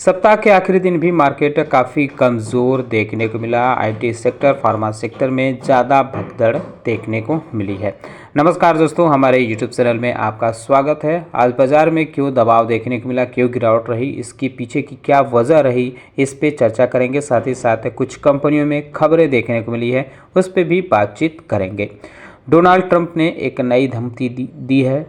सप्ताह के आखिरी दिन भी मार्केट काफ़ी कमज़ोर देखने को मिला। आईटी सेक्टर, फार्मा सेक्टर में ज़्यादा भगदड़ देखने को मिली है। नमस्कार दोस्तों, हमारे यूट्यूब चैनल में आपका स्वागत है। आज बाज़ार में क्यों दबाव देखने को मिला, क्यों गिरावट रही, इसके पीछे की क्या वजह रही, इस पे चर्चा करेंगे। साथ ही साथ कुछ कंपनियों में खबरें देखने को मिली है, उस पर भी बातचीत करेंगे। डोनाल्ड ट्रंप ने एक नई धमकी दी है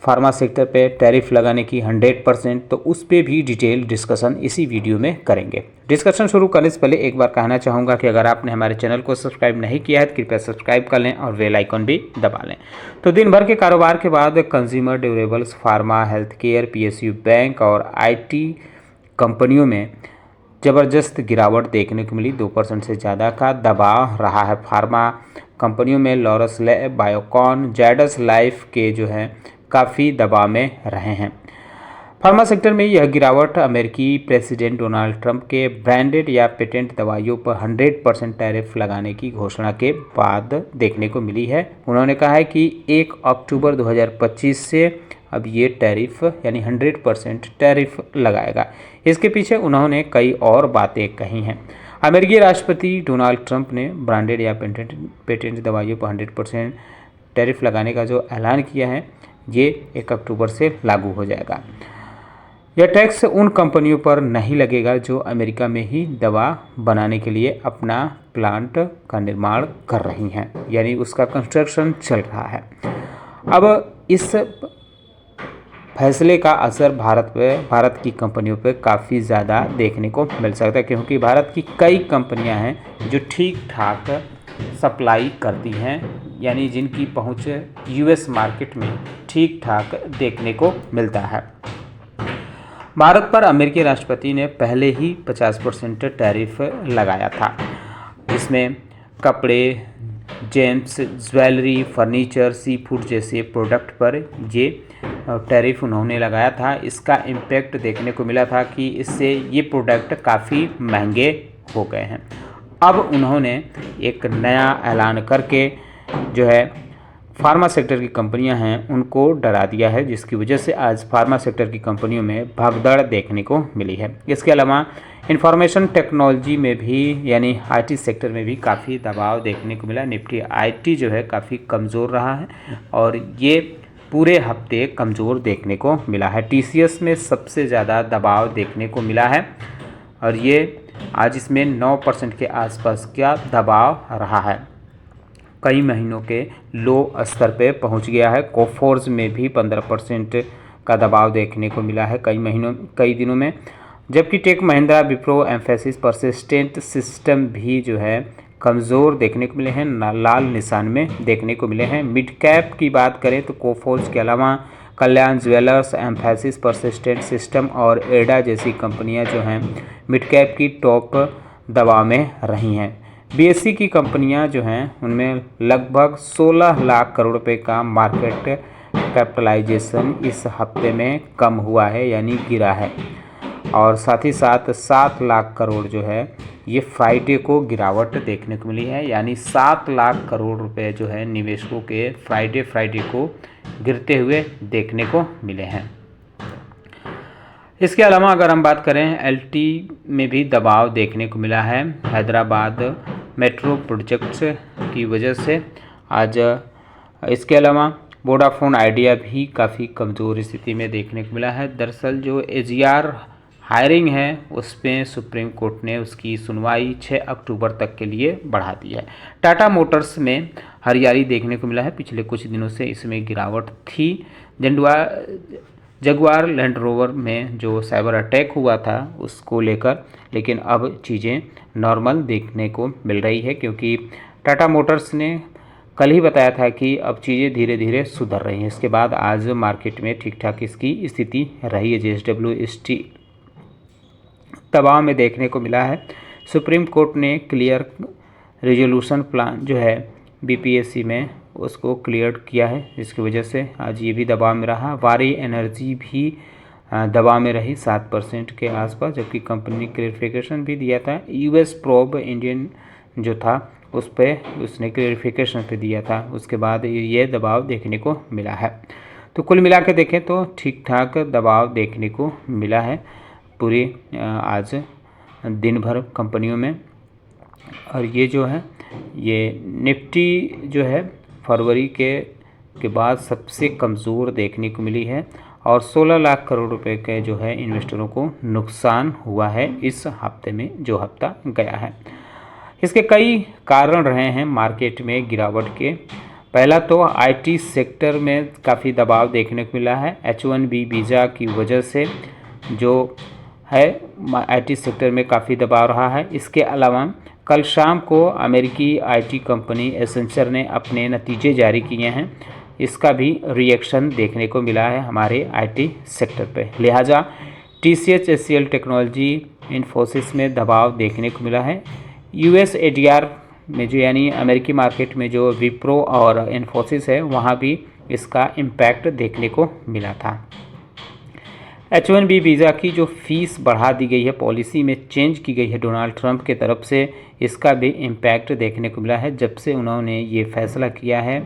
फार्मा सेक्टर पे टैरिफ लगाने की 100%, तो उस पर भी डिटेल डिस्कशन इसी वीडियो में करेंगे। डिस्कशन शुरू करने से पहले एक बार कहना चाहूँगा कि अगर आपने हमारे चैनल को सब्सक्राइब नहीं किया है तो कृपया सब्सक्राइब कर लें और बेल आइकन भी दबा लें। तो दिन भर के कारोबार के बाद consumer durables, pharma, health care, PSU bank और IT कंपनियों में ज़बरदस्त गिरावट देखने को मिली। 2% से ज़्यादा का दबाव रहा है। फार्मा कंपनियों में Laurus lab, Biocon, Zydus life के जो है काफ़ी दबाव में रहे हैं। फार्मा सेक्टर में यह गिरावट अमेरिकी प्रेसिडेंट डोनाल्ड ट्रंप के ब्रांडेड या पेटेंट दवाइयों पर 100% टैरिफ लगाने की घोषणा के बाद देखने को मिली है। उन्होंने कहा है कि 1 अक्टूबर 2025 से अब ये टैरिफ यानी 100% टैरिफ लगाएगा। इसके पीछे उन्होंने कई और बातें कही हैं। अमेरिकी राष्ट्रपति डोनाल्ड ट्रंप ने ब्रांडेड या पेटेंट दवाइयों पर 100% टैरिफ लगाने का जो ऐलान किया है, ये 1 अक्टूबर से लागू हो जाएगा। यह टैक्स उन कंपनियों पर नहीं लगेगा जो अमेरिका में ही दवा बनाने के लिए अपना प्लांट का निर्माण कर रही हैं, यानी उसका कंस्ट्रक्शन चल रहा है। अब इस फैसले का असर भारत की कंपनियों पे काफ़ी ज़्यादा देखने को मिल सकता है, क्योंकि भारत की कई कंपनियां हैं जो ठीक ठाक सप्लाई करती हैं, यानी जिनकी पहुंच US मार्केट में ठीक ठाक देखने को मिलता है। भारत पर अमेरिकी राष्ट्रपति ने पहले ही 50% टैरिफ लगाया था। इसमें कपड़े, James, jewellery, furniture, sea food जैसे प्रोडक्ट पर ये टैरिफ उन्होंने लगाया था। इसका इम्पैक्ट देखने को मिला था कि इससे ये प्रोडक्ट काफ़ी महंगे हो गए हैं। अब उन्होंने एक नया ऐलान करके जो है फार्मा सेक्टर की कंपनियां हैं उनको डरा दिया है, जिसकी वजह से आज फार्मा सेक्टर की कंपनियों में भगदड़ देखने को मिली है। इसके अलावा इंफॉर्मेशन टेक्नोलॉजी में भी यानी IT सेक्टर में भी काफ़ी दबाव देखने को मिला। निफ्टी IT जो है काफ़ी कमज़ोर रहा है और ये पूरे हफ्ते कमज़ोर देखने को मिला है। TCS में सबसे ज़्यादा दबाव देखने को मिला है और ये आज इसमें 9% के आसपास का दबाव रहा है। कई महीनों के लो स्तर पे पहुंच गया है। कोफोर्स में भी 15% का दबाव देखने को मिला है कई दिनों में, जबकि Tech Mahindra, Wipro, Mphasis, Persistent System भी जो है कमज़ोर देखने को मिले हैं, लाल निशान में देखने को मिले हैं। मिड कैप की बात करें तो कोफोर्स के अलावा कल्याण ज्वेलर्स, एम्फेसिस, परसिस्टेंट सिस्टम और एडा जैसी कंपनियां जो हैं मिड कैप की टॉप दबाव में रही हैं। BSE की कंपनियां जो हैं उनमें लगभग 16 लाख करोड़ रुपए का मार्केट कैपिटलाइजेशन इस हफ्ते में कम हुआ है, यानी गिरा है। और साथ ही साथ 7 लाख करोड़ जो है ये फ्राइडे को गिरावट देखने को मिली है, यानी 7 लाख करोड़ रुपए जो है निवेशकों के फ्राइडे को गिरते हुए देखने को मिले हैं। इसके अलावा अगर हम बात करें LT में भी दबाव देखने को मिला है। हैदराबाद मेट्रो प्रोजेक्ट्स की वजह से आज इसके अलावा वोडाफोन आइडिया भी काफ़ी कमज़ोर स्थिति में देखने को मिला है। दरअसल जो AGR हायरिंग है उस पर सुप्रीम कोर्ट ने उसकी सुनवाई 6 अक्टूबर तक के लिए बढ़ा दी है। टाटा मोटर्स में हरियाली देखने को मिला है। पिछले कुछ दिनों से इसमें गिरावट थी। जगुआर लैंड रोवर में जो साइबर अटैक हुआ था उसको लेकर, लेकिन अब चीज़ें नॉर्मल देखने को मिल रही है, क्योंकि टाटा मोटर्स ने कल ही बताया था कि अब चीज़ें धीरे धीरे सुधर रही हैं। इसके बाद आज मार्केट में ठीक ठाक इसकी स्थिति रही है। JSW स्टील दबाव में देखने को मिला है। सुप्रीम कोर्ट ने क्लियर रेजोल्यूशन प्लान जो है BPSC में उसको क्लियर किया है, जिसकी वजह से आज ये भी दबाव में रहा। वारी एनर्जी भी दबाव में रही 7% के आसपास, जबकि कंपनी ने क्लियरिफिकेशन भी दिया था। US प्रोब इंडियन जो था उस पर उसने क्लियरिफिकेशन पे दिया था, उसके बाद ये दबाव देखने को मिला है। तो कुल मिला के देखें तो ठीक ठाक दबाव देखने को मिला है। पूरी आज दिन भर कंपनियों में। और ये जो है ये निफ्टी जो है फरवरी के बाद सबसे कमज़ोर देखने को मिली है और 16 लाख करोड़ रुपए के जो है इन्वेस्टरों को नुकसान हुआ है इस हफ्ते में, जो हफ्ता गया है। इसके कई कारण रहे हैं मार्केट में गिरावट के। पहला तो आईटी सेक्टर में काफ़ी दबाव देखने को मिला है। H1B वीज़ा की वजह से जो है आईटी सेक्टर में काफ़ी दबाव रहा है। इसके अलावा कल शाम को अमेरिकी आईटी कंपनी एसेंचर ने अपने नतीजे जारी किए हैं, इसका भी रिएक्शन देखने को मिला है हमारे आईटी सेक्टर पे। लिहाजा TCS HCL टेक्नोलॉजी, इन्फोसिस में दबाव देखने को मिला है। US ADR में जो यानी अमेरिकी मार्केट में जो विप्रो और इन्फोसिस है वहाँ भी इसका इम्पैक्ट देखने को मिला था। H1B वीज़ा की जो फीस बढ़ा दी गई है, पॉलिसी में चेंज की गई है डोनाल्ड ट्रंप के तरफ से, इसका भी इम्पैक्ट देखने को मिला है। जब से उन्होंने ये फैसला किया है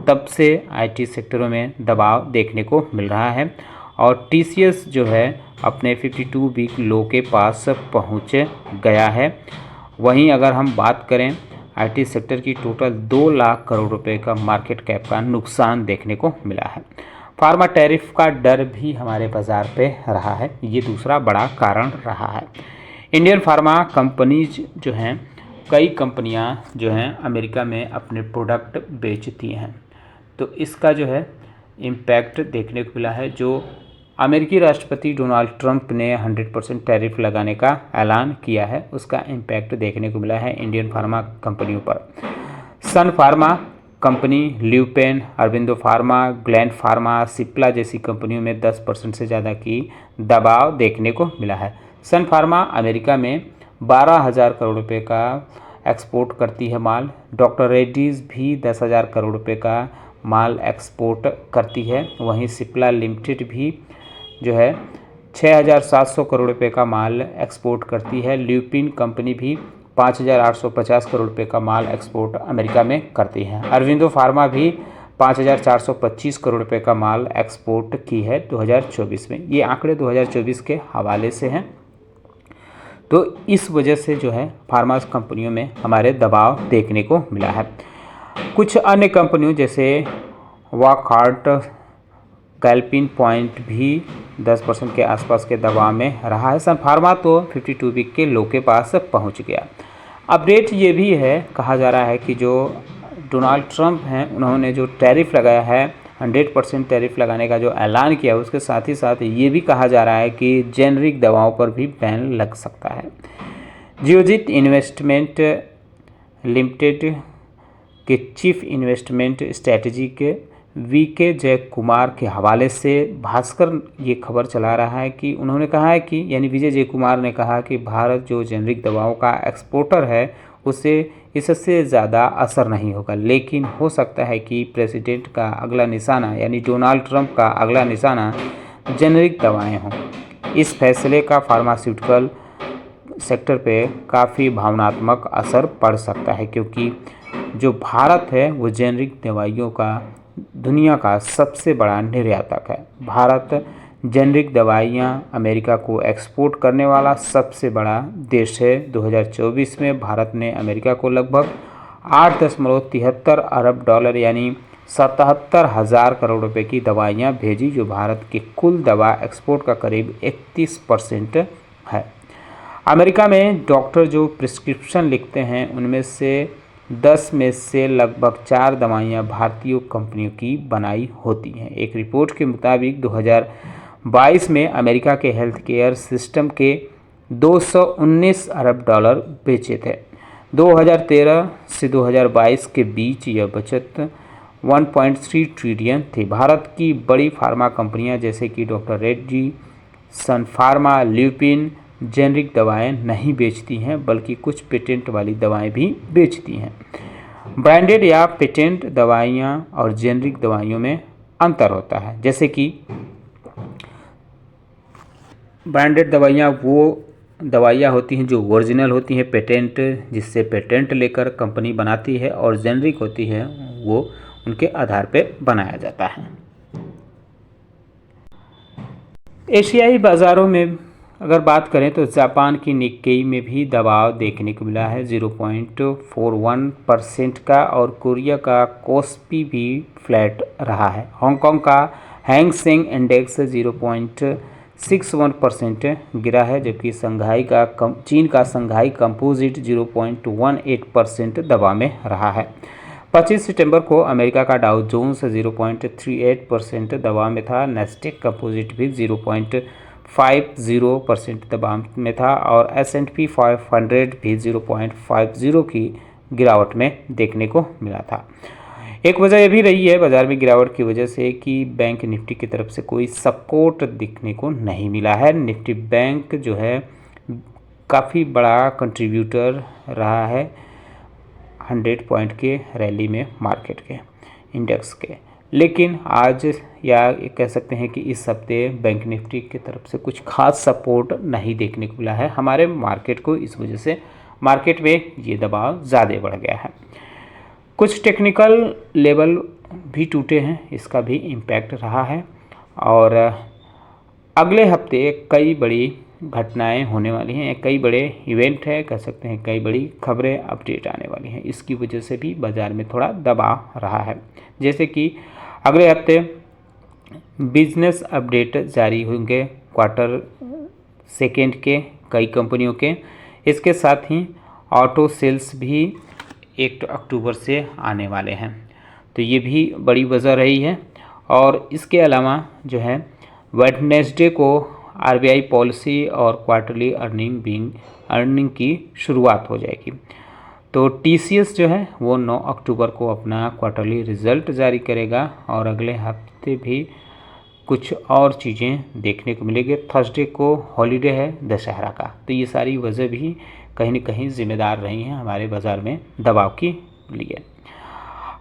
तब से आईटी सेक्टरों में दबाव देखने को मिल रहा है और TCS जो है अपने 52 वीक लो के पास पहुँच गया है। वहीं अगर हम बात करें आईटी सेक्टर की, टोटल 2 लाख करोड़ रुपए का मार्केट कैप का नुकसान देखने को मिला है। फार्मा टैरिफ का डर भी हमारे बाज़ार पे रहा है, ये दूसरा बड़ा कारण रहा है। इंडियन फार्मा कंपनीज जो हैं, कई कंपनियां जो हैं अमेरिका में अपने प्रोडक्ट बेचती हैं, तो इसका जो है इम्पैक्ट देखने को मिला है। जो अमेरिकी राष्ट्रपति डोनाल्ड ट्रंप ने 100% टैरिफ लगाने का ऐलान किया है, उसका इम्पैक्ट देखने को मिला है इंडियन फार्मा कंपनियों पर। सन फार्मा कंपनी, ल्यूपेन, अरबिंदो फार्मा, ग्लैंड फार्मा, सिप्ला जैसी कंपनियों में 10% से ज़्यादा की दबाव देखने को मिला है। सन फार्मा अमेरिका में 12,000 करोड़ रुपए का एक्सपोर्ट करती है माल। डॉक्टर रेड्डीज़ भी 10,000 करोड़ रुपए का माल एक्सपोर्ट करती है। वहीं सिप्ला लिमिटेड भी जो है 6,700 करोड़ रुपए का माल एक्सपोर्ट करती है। ल्यूपिन कंपनी भी 5,850 करोड़ रुपए का माल एक्सपोर्ट अमेरिका में करती है। अरविंदो फार्मा भी 5,425 करोड़ रुपए का माल एक्सपोर्ट की है 2024 में। ये आंकड़े 2024 के हवाले से हैं। तो इस वजह से जो है फार्मा कंपनियों में हमारे दबाव देखने को मिला है। कुछ अन्य कंपनियों जैसे वॉकहार्ट, कैल्पिन पॉइंट भी 10% के आसपास के दबाव में रहा है। सन फार्मा तो 52 वीक के लो के पास पहुंच गया। अपडेट ये भी है, कहा जा रहा है कि जो डोनाल्ड ट्रंप हैं उन्होंने जो टैरिफ लगाया है, 100% टैरिफ लगाने का जो ऐलान किया, उसके साथ ही साथ ये भी कहा जा रहा है कि जेनरिक दवाओं पर भी बैन लग सकता है। जियोजीत इन्वेस्टमेंट लिमिटेड के चीफ इन्वेस्टमेंट स्ट्रैटेजी के VK जयकुमार के हवाले से भास्कर ये खबर चला रहा है कि उन्होंने कहा है कि यानी विजय जयकुमार ने कहा कि भारत जो जेनरिक दवाओं का एक्सपोर्टर है उसे इससे ज़्यादा असर नहीं होगा, लेकिन हो सकता है कि प्रेसिडेंट का अगला निशाना यानी डोनाल्ड ट्रंप का अगला निशाना जेनरिक दवाएं हों। इस फैसले का फार्मास्यूटिकल सेक्टर पे काफ़ी भावनात्मक असर पड़ सकता है, क्योंकि जो भारत है वो जेनरिक दवाइयों का दुनिया का सबसे बड़ा निर्यातक है। भारत जेनरिक दवाइयाँ अमेरिका को एक्सपोर्ट करने वाला सबसे बड़ा देश है। 2024 में भारत ने अमेरिका को लगभग 8.73 अरब डॉलर यानी 77,000 करोड़ रुपए की दवाइयाँ भेजी, जो भारत के कुल दवा एक्सपोर्ट का करीब 31% है। अमेरिका में डॉक्टर जो प्रिस्क्रिप्शन लिखते हैं उनमें से 10 में से लगभग 4 दवाइयाँ भारतीय कंपनियों की बनाई होती हैं। एक रिपोर्ट के मुताबिक 2022 में अमेरिका के हेल्थ केयर सिस्टम के 219 अरब डॉलर बेचे थे। 2013 से 2022 के बीच यह बचत 1.3 ट्रिलियन थी। भारत की बड़ी फार्मा कंपनियां जैसे कि डॉक्टर रेड्डी, सन फार्मा, ल्यूपिन जेनरिक दवाएं नहीं बेचती हैं, बल्कि कुछ पेटेंट वाली दवाएं भी बेचती हैं। ब्रांडेड या पेटेंट दवाइयां और जेनरिक दवाइयों में अंतर होता है। जैसे कि ब्रांडेड दवाइयां वो दवाइयां होती हैं जो ओरिजिनल होती हैं, पेटेंट जिससे पेटेंट लेकर कंपनी बनाती है, और जेनरिक होती है वो उनके आधार पे बनाया जाता है। एशियाई बाज़ारों में अगर बात करें तो जापान की निक्केई में भी दबाव देखने को मिला है 0.41% का, और कोरिया का कोस्पी भी फ्लैट रहा है। हांगकांग का हैंग सेंग इंडेक्स 0.61% गिरा है, जबकि चीन का संघाई कंपोजिट 0.18% दबाव में रहा है। 25 सितंबर को अमेरिका का डाउ जोन्स 0.38% दबाव में था। नेस्टेक कंपोजिट भी 0.50% दबाव में था, और S&P 500 भी 0.50 की गिरावट में देखने को मिला था। एक वजह यह भी रही है बाजार में गिरावट की वजह से कि बैंक निफ्टी की तरफ से कोई सपोर्ट दिखने को नहीं मिला है। निफ्टी बैंक जो है काफ़ी बड़ा कंट्रीब्यूटर रहा है 100 पॉइंट के रैली में मार्केट के इंडेक्स के, लेकिन आज या कह सकते हैं कि इस हफ्ते बैंक निफ्टी की तरफ से कुछ खास सपोर्ट नहीं देखने को मिला है हमारे मार्केट को। इस वजह से मार्केट में ये दबाव ज़्यादा बढ़ गया है। कुछ टेक्निकल लेवल भी टूटे हैं, इसका भी इम्पैक्ट रहा है, और अगले हफ्ते कई बड़ी घटनाएं होने वाली हैं, कई बड़े इवेंट है, कह सकते हैं कई बड़ी खबरें अपडेट आने वाली हैं। इसकी वजह से भी बाज़ार में थोड़ा दबाव रहा है। जैसे कि अगले हफ्ते बिजनेस अपडेट जारी होंगे क्वार्टर सेकेंड के कई कंपनियों के। इसके साथ ही ऑटो सेल्स भी 1 अक्टूबर से आने वाले हैं, तो ये भी बड़ी वजह रही है। और इसके अलावा जो है वेडनेसडे को RBI पॉलिसी और क्वार्टरली अर्निंग की शुरुआत हो जाएगी। तो TCS जो है वो 9 अक्टूबर को अपना क्वार्टरली रिज़ल्ट जारी करेगा, और अगले हफ्ते भी कुछ और चीज़ें देखने को मिलेगी। थर्सडे को हॉलीडे है दशहरा का, तो ये सारी वजह भी कहीं न कहीं ज़िम्मेदार रही हैं हमारे बाज़ार में दबाव के लिए।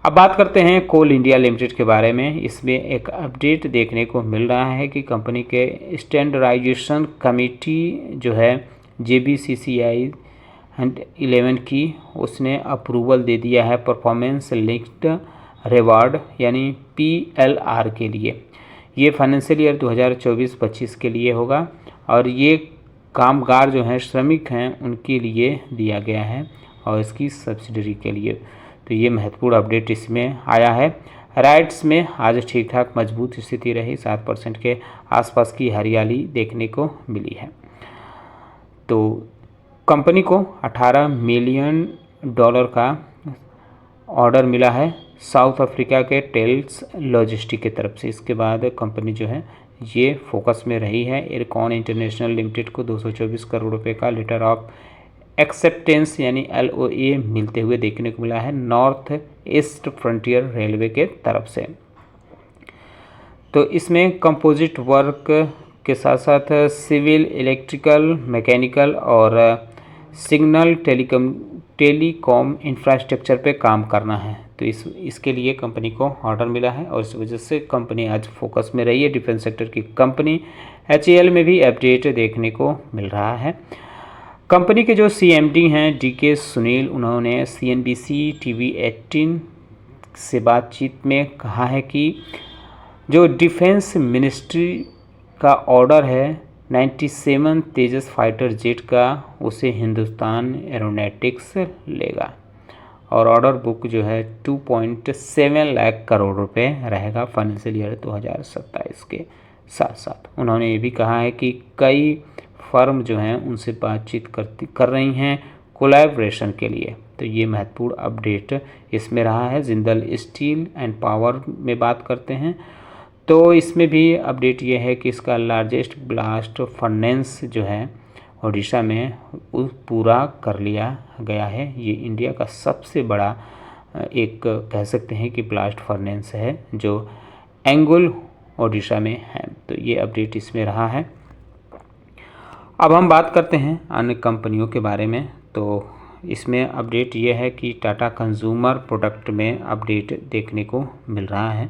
अब बात करते हैं कोल इंडिया लिमिटेड के बारे में। इसमें एक अपडेट देखने को मिल रहा है कि कंपनी के स्टैंडर्डाइजेशन कमेटी जो है JBCCI 11 की, उसने अप्रूवल दे दिया है परफॉर्मेंस लिंक्ड रिवार्ड यानी PLR के लिए। ये फाइनेंशियल ईयर 2024-25 के लिए होगा, और ये कामगार जो हैं श्रमिक हैं उनके लिए दिया गया है, और इसकी सब्सिडरी के लिए। तो ये महत्वपूर्ण अपडेट इसमें आया है। राइट्स में आज ठीक ठाक मजबूत स्थिति रही, 7% के आसपास की हरियाली देखने को मिली है। तो कंपनी को $18 मिलियन का ऑर्डर मिला है साउथ अफ्रीका के टेल्स लॉजिस्टिक की तरफ से। इसके बाद कंपनी जो है ये फोकस में रही है। एयरकॉन इंटरनेशनल लिमिटेड को 224 करोड़ रुपए का लेटर ऑफ एक्सेप्टेंस यानी LOA मिलते हुए देखने को मिला है नॉर्थ ईस्ट फ्रंटियर रेलवे के तरफ से। तो इसमें कंपोजिट वर्क के साथ साथ सिविल, इलेक्ट्रिकल, मैकेनिकल और सिग्नल टेलीकॉम इंफ्रास्ट्रक्चर पे काम करना है। तो इसके लिए कंपनी को ऑर्डर मिला है, और इस वजह से कंपनी आज फोकस में रही है। डिफेंस सेक्टर की कंपनी HAL में भी अपडेट देखने को मिल रहा है। कंपनी के जो CMD हैं DK सुनील, उन्होंने CNBC TV 18 से बातचीत में कहा है कि जो डिफेंस मिनिस्ट्री का ऑर्डर है 97 तेजस फाइटर जेट का, उसे हिंदुस्तान एरोनॉटिक्स लेगा, और ऑर्डर बुक जो है 2.7 लाख करोड़ रुपए रहेगा फाइनेंशियल ईयर 2027 के साथ साथ। उन्होंने ये भी कहा है कि कई फर्म जो हैं उनसे बातचीत कर रही हैं कोलैबोरेशन के लिए। तो ये महत्वपूर्ण अपडेट इसमें रहा है। जिंदल स्टील एंड पावर में बात करते हैं तो इसमें भी अपडेट ये है कि इसका लार्जेस्ट ब्लास्ट फर्नेस जो है ओडिशा में पूरा कर लिया गया है। ये इंडिया का सबसे बड़ा एक कह सकते हैं कि ब्लास्ट फर्नेस है जो एंगुल ओडिशा में है। तो ये अपडेट इसमें रहा है। अब हम बात करते हैं अन्य कंपनियों के बारे में। तो इसमें अपडेट ये है कि टाटा कंज्यूमर प्रोडक्ट में अपडेट देखने को मिल रहा है।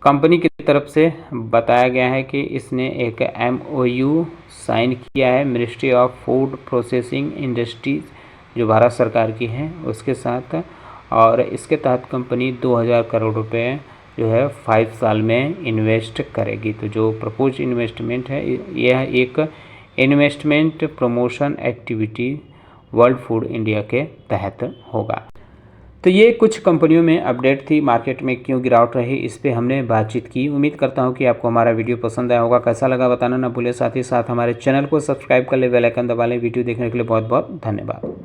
कंपनी की तरफ से बताया गया है कि इसने एक MOU साइन किया है ministry of food processing industries जो भारत सरकार की है उसके साथ, और इसके तहत कंपनी 2000 करोड़ रुपए जो है 5 साल में इन्वेस्ट करेगी। तो जो प्रपोज इन्वेस्टमेंट है यह एक investment promotion activity world food India के तहत होगा। तो ये कुछ कंपनियों में अपडेट थी, मार्केट में क्यों गिरावट रही इस पे हमने बातचीत की। उम्मीद करता हूँ कि आपको हमारा वीडियो पसंद आया होगा। कैसा लगा बताना ना भूलें, साथ ही साथ हमारे चैनल को सब्सक्राइब कर ले, बेल आइकन दबा लें। वीडियो देखने के लिए बहुत बहुत धन्यवाद।